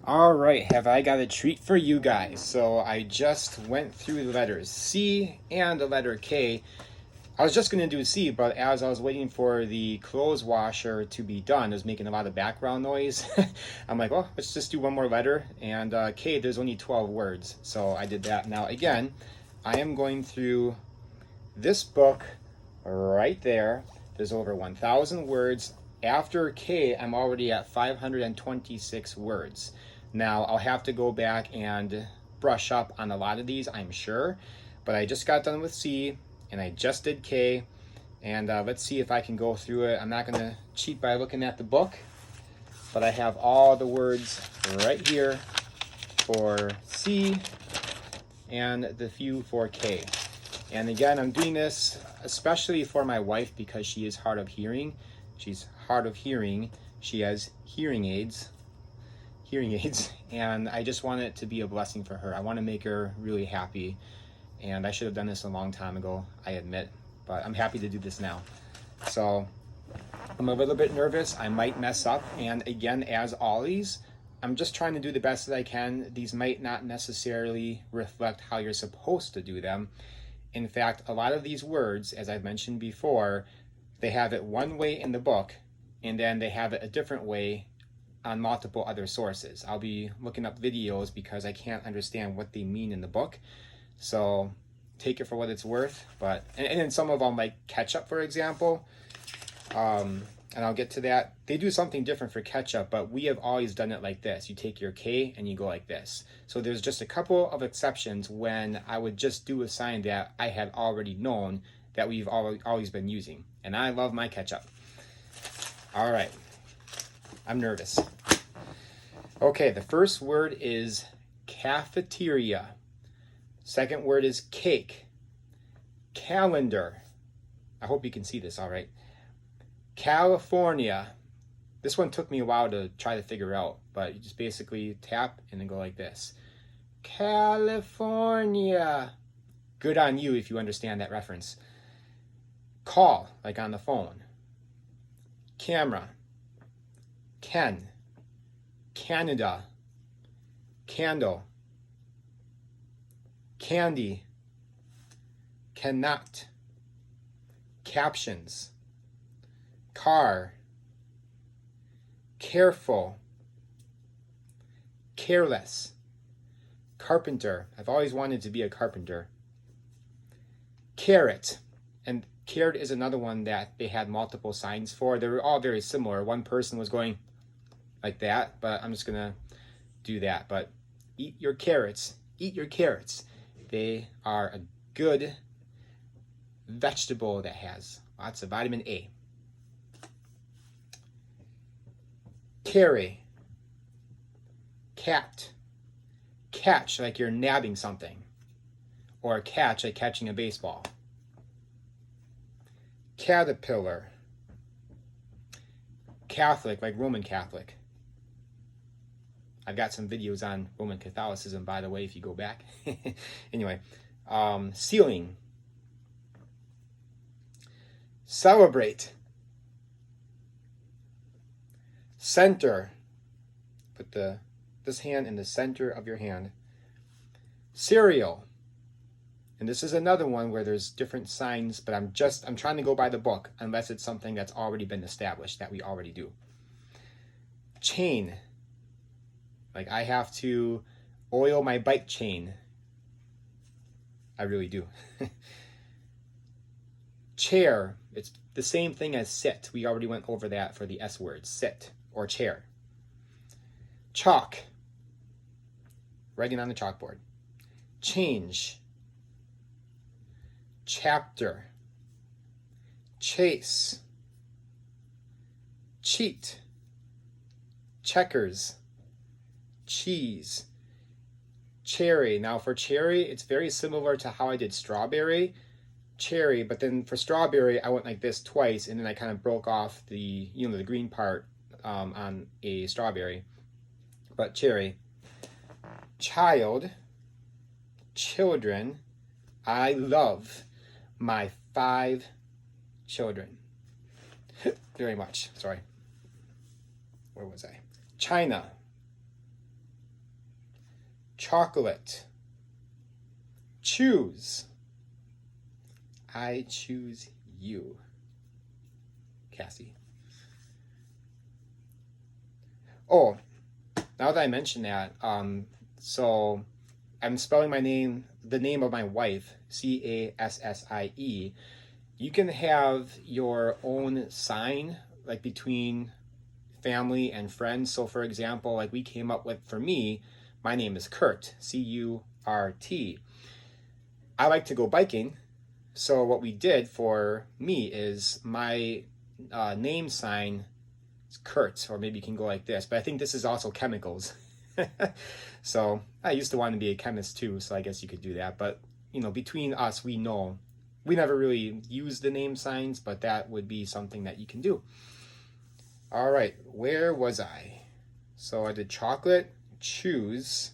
All right, have I got a treat for you guys? So I just went through the letters C and the letter K. I was just going to do C, but as I was waiting for the clothes washer to be done, it was making a lot of background noise. I'm like, well, let's just do one more letter. And K, there's only 12 words. So I did that. Now, again, I am going through this book right there. There's over 1,000 words. After K, I'm already at 526 words. Now, I'll have to go back and brush up on a lot of these, I'm sure. But I just got done with C, and I just did K. And let's see if I can go through it. I'm not going to cheat by looking at the book, but I have all the words right here for C and the few for K. And again, I'm doing this especially for my wife because she is hard of hearing. She's hard of hearing. She has hearing aids, and I just want it to be a blessing for her. I want to make her really happy, and I should have done this a long time ago, I admit, but I'm happy to do this now. So I'm a little bit nervous. I might mess up, and again, as always, I'm just trying to do the best that I can. These might not necessarily reflect how you're supposed to do them. In fact, a lot of these words, as I've mentioned before, they have it one way in the book, and then they have it a different way on multiple other sources. I'll be looking up videos because I can't understand what they mean in the book. So take it for what it's worth. But and then some of them, like ketchup, for example, and I'll get to that. They do something different for ketchup, but we have always done it like this. You take your K and you go like this. So there's just a couple of exceptions when I would just do a sign that I had already known that we've always been using. And I love my ketchup. All right, I'm nervous. Okay, the first word is cafeteria. Second word is cake. Calendar. I hope you can see this all right. California. This one took me a while to try to figure out, but you just basically tap and then go like this. California. Good on you if you understand that reference. Call, like on the phone. Camera. Ken. Canada. Candle. Candy. Cannot. Captions. Car. Careful. Careless. Carpenter. I've always wanted to be a carpenter. Carrot. And carrot is another one that they had multiple signs for. They were all very similar. One person was going like that, but I'm just going to do that. But eat your carrots. Eat your carrots. They are a good vegetable that has lots of vitamin A. Carry. Cat. Catch, like you're nabbing something. Or catch, like catching a baseball. Caterpillar. Catholic, like Roman Catholic. I've got some videos on Roman Catholicism, by the way, if you go back. Anyway, ceiling. Celebrate. Center. Put this hand in the center of your hand. Cereal. And this is another one where there's different signs, but I'm trying to go by the book unless it's something that's already been established that we already do. Chain. Like I have to oil my bike chain. I really do. Chair. It's the same thing as sit. We already went over that for the S word. Sit or chair. Chalk. Writing on the chalkboard. Change. Chapter. Chase. Cheat. Checkers. Cheese. Cherry. Now for cherry, it's very similar to how I did strawberry. Cherry, but then for strawberry, I went like this twice, and then I kind of broke off the green part on a strawberry. But cherry. Child. Children. I love my 5 children very much. Sorry. Where was I? China. chocolate. Choose. I choose you. Cassie. Oh, now that I mention that, so I'm spelling the name of my wife, Cassie. You can have your own sign, like between family and friends. So for example, like we came up with, for me, my name is Kurt, Curt. I like to go biking. So what we did for me is my name sign is Kurt, or maybe you can go like this, but I think this is also chemicals. So I used to want to be a chemist too, so I guess you could do that. But you know, between us, we know we never really use the name signs, but that would be something that you can do. All right, where was I? So I did chocolate, choose,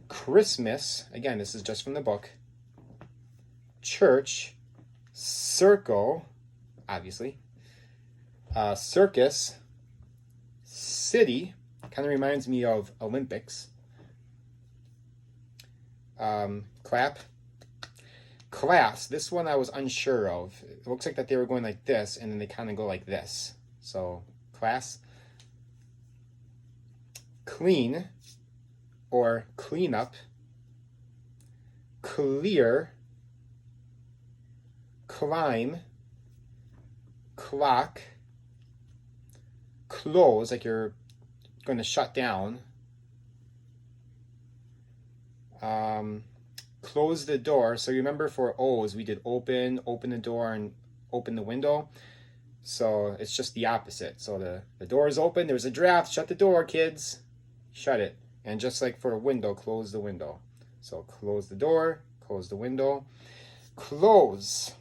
Christmas. Again, this is just from the book. Church, circle, obviously. Circus, city, kind of reminds me of Olympics. Clap. Class, this one I was unsure of. It looks like that they were going like this, and then they kind of go like this. So, class. Clean, or clean up. Clear. Climb. Clock. Close, like you're going to shut down. Close the door. So you remember for O's, we did open the door, and open the window. So it's just the opposite. So the door is open, there's a draft, shut the door, kids. Shut it. And just like for a window, close the window. So close the door, close the window. Close.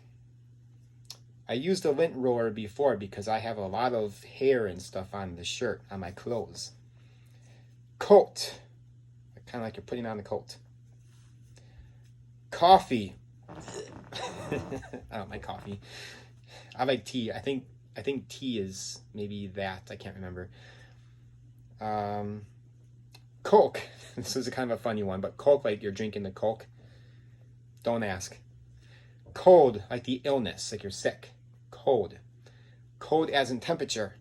I used a lint roller before because I have a lot of hair and stuff on the shirt, on my clothes. Coat. Kind of like you're putting on the coat. Coffee. I don't like coffee. I like tea. I think tea is maybe that. I can't remember. Coke. This is a kind of a funny one, but Coke, like you're drinking the Coke. Don't ask. Cold, like the illness, like you're sick. Cold. Cold as in temperature.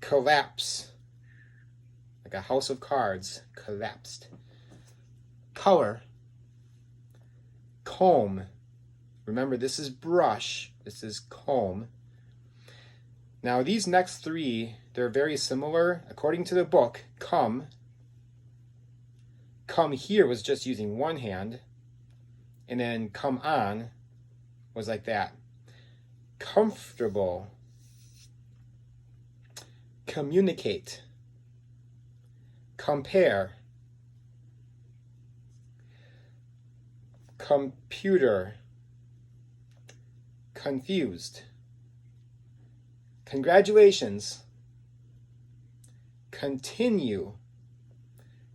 Collapse. Like a house of cards. Collapsed. Color. Comb. Remember, this is brush. This is comb. Now, these next three, they're very similar. According to the book, come here was just using one hand. And then come on was like that. Comfortable. Communicate. Compare. Computer. Confused. Congratulations. Continue.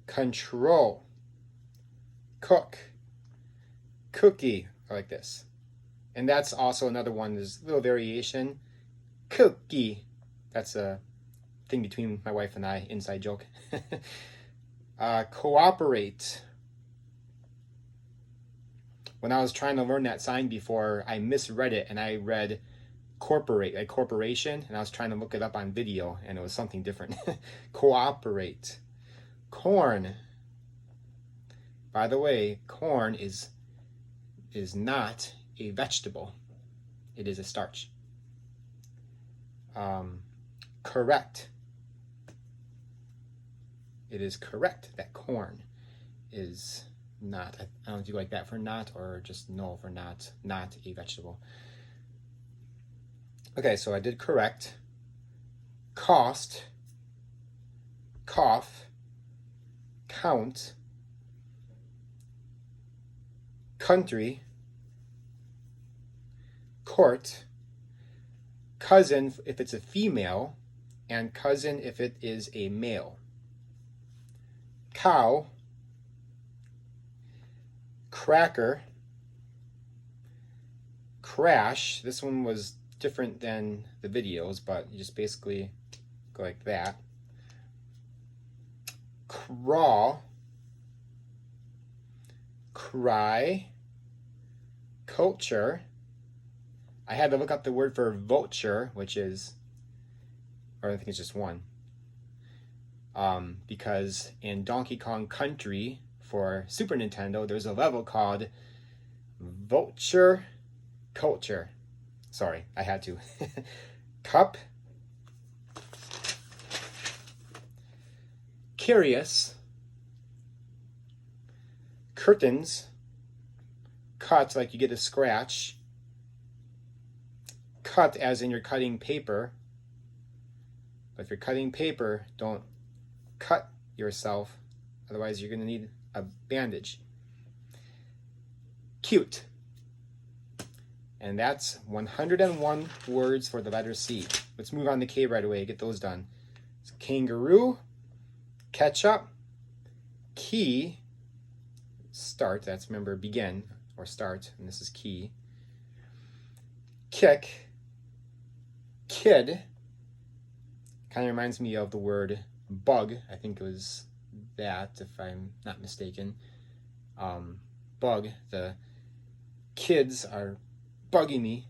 Control. Cook. Cookie, like this. And that's also another one, there's a little variation. Cookie. That's a thing between my wife and I, inside joke. Cooperate. When I was trying to learn that sign before, I misread it and I read corporate, like corporation, and I was trying to look it up on video and it was something different. Cooperate. Corn. By the way, corn is not a vegetable. It is a starch. Correct. It is correct that corn is not, I don't know if you like that for not, or just no for not a vegetable. Okay, so I did correct. Cost. Cough. Count. Country. Court. Cousin if it's a female, and cousin if it is a male. Cow. Cracker. Crash. This one was different than the videos, but you just basically go like that. Crawl. cry, culture. I had to look up the word for vulture, which is, or I think it's just one. Because in Donkey Kong Country for Super Nintendo, there's a level called Vulture Culture. Sorry, I had to. Cup. Curious. Curtains. Cut, like you get a scratch. Cut as in you're cutting paper. But if you're cutting paper, don't cut yourself. Otherwise, you're going to need a bandage. Cute. And that's 101 words for the letter C. Let's move on to K right away. Get those done. So kangaroo, ketchup, key, start. That's, remember, begin or start. And this is key. Kick, kid. Kind of reminds me of the word bug. I think it was that, if I'm not mistaken. Bug. The kids are bugging me.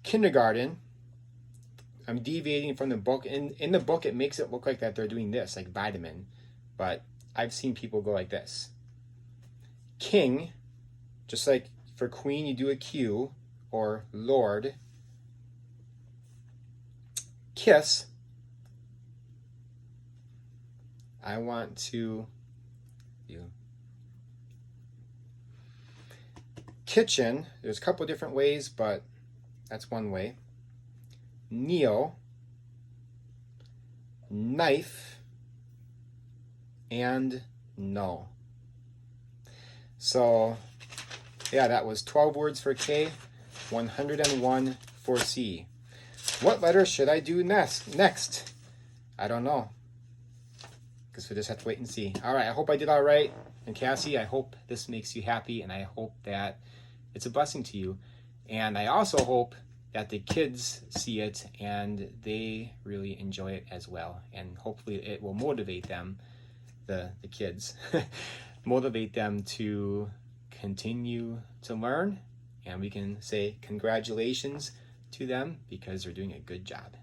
Kindergarten. I'm deviating from the book. In the book, it makes it look like that they're doing this, like vitamin. But I've seen people go like this. King. Just like for queen, you do a Q. Or lord. Kiss. I want to you. Kitchen. There's a couple different ways, but that's one way. Kneel. Knife. And no. So, yeah, that was 12 words for K, 101 for C. What letter should I do next? I don't know. Because we just have to wait and see. All right, I hope I did all right. And Cassie, I hope this makes you happy, and I hope that it's a blessing to you. And I also hope that the kids see it and they really enjoy it as well. And hopefully it will motivate them, the kids, motivate them to continue to learn. And we can say congratulations to them because they're doing a good job.